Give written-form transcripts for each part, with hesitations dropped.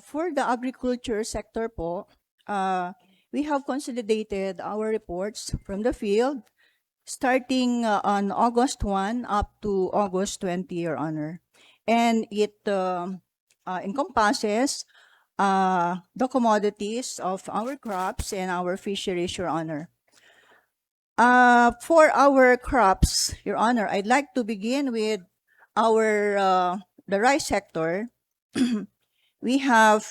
For the agriculture sector po, we have consolidated our reports from the field starting on August 1 up to August 20, Your Honor. And it encompasses the commodities of our crops and our fisheries, Your Honor. For our crops, Your Honor, I'd like to begin with our the rice sector. We have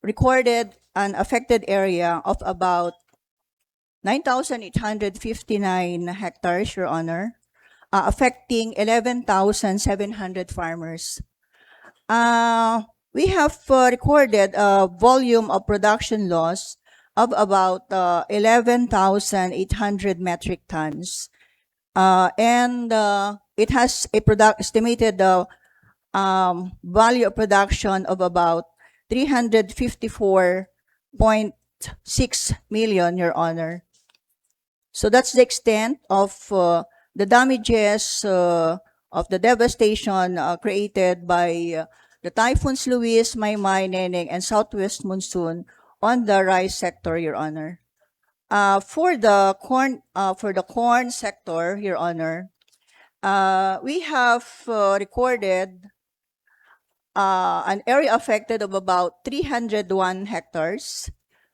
recorded an affected area of about 9,859 hectares, Your Honor, affecting 11,700 farmers. We have recorded a volume of production loss of about 11,800 metric tons. And it has a estimated value of production of about 354.6 million, Your Honor. So that's the extent of the damages of the devastation created by the typhoons Luis, Maymay, Neneng, and Southwest Monsoon on the rice sector, Your Honor. For the corn sector, Your Honor, we have recorded an area affected of about 301 hectares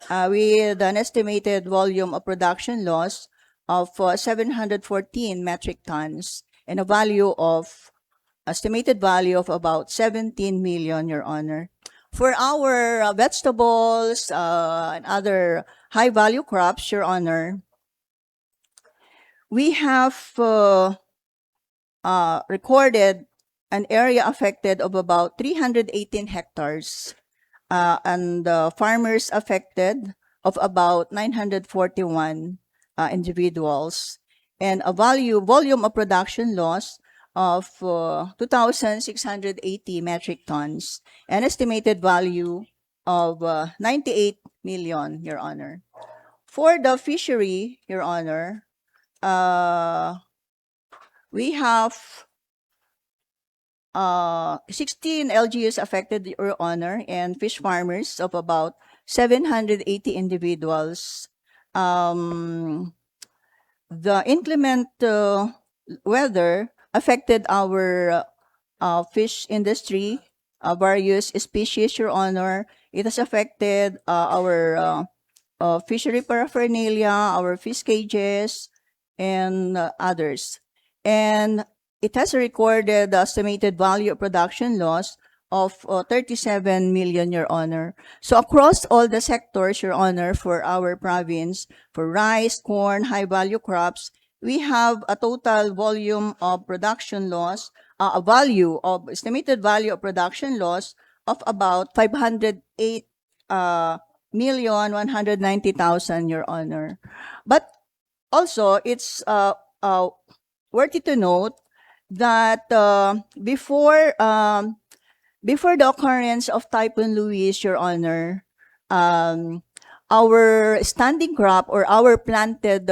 with an estimated volume of production loss of 714 metric tons and a estimated value of about 17 million, Your Honor. For our vegetables and other high-value crops, Your Honor, we have recorded an area affected of about 318 hectares and farmers affected of about 941 individuals, and a volume of production loss of 2,680 metric tons, an estimated value of 98 million, Your Honor. For the fishery, Your Honor, we have 16 LGUs affected, Your Honor, and fish farmers of about 780 individuals. The inclement weather affected our fish industry, various species, Your Honor. It has affected our fishery paraphernalia, our fish cages, and others. And it has recorded the estimated value of production loss of 37 million, Your Honor. So across all the sectors, Your Honor, for our province, for rice, corn, high-value crops, we have a total volume of production loss, estimated value of production loss of about 508,190,000, Your Honor. But also, it's worthy to note that before the occurrence of Typhoon Luis, Your Honor, our standing crop or our planted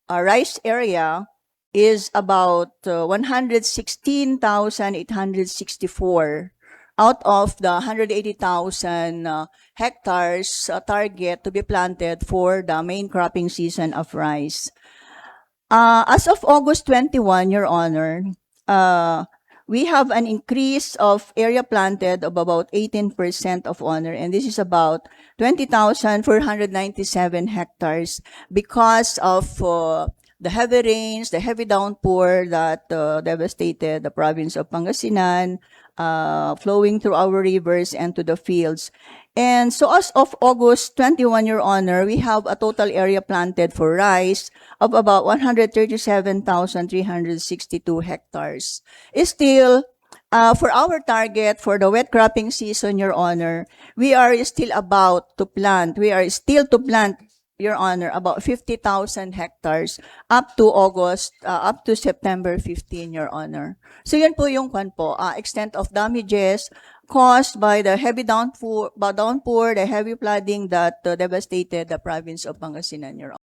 rice area is about 116,864 out of the 180,000 hectares target to be planted for the main cropping season of rice. As of August 21, Your Honor, we have an increase of area planted of about 18% of honor, and this is about 20,497 hectares because of the heavy rains, the heavy downpour that devastated the province of Pangasinan, flowing through our rivers and to the fields. And so as of August 21, Your Honor, we have a total area planted for rice of about 137,362 hectares. Still, for our target for the wet cropping season, Your Honor, we are still to plant, Your Honor, about 50,000 hectares up to September 15, Your Honor. So yun po yung extent of damages caused by the heavy downpour, the heavy flooding that devastated the province of Pangasinan, Your Honor.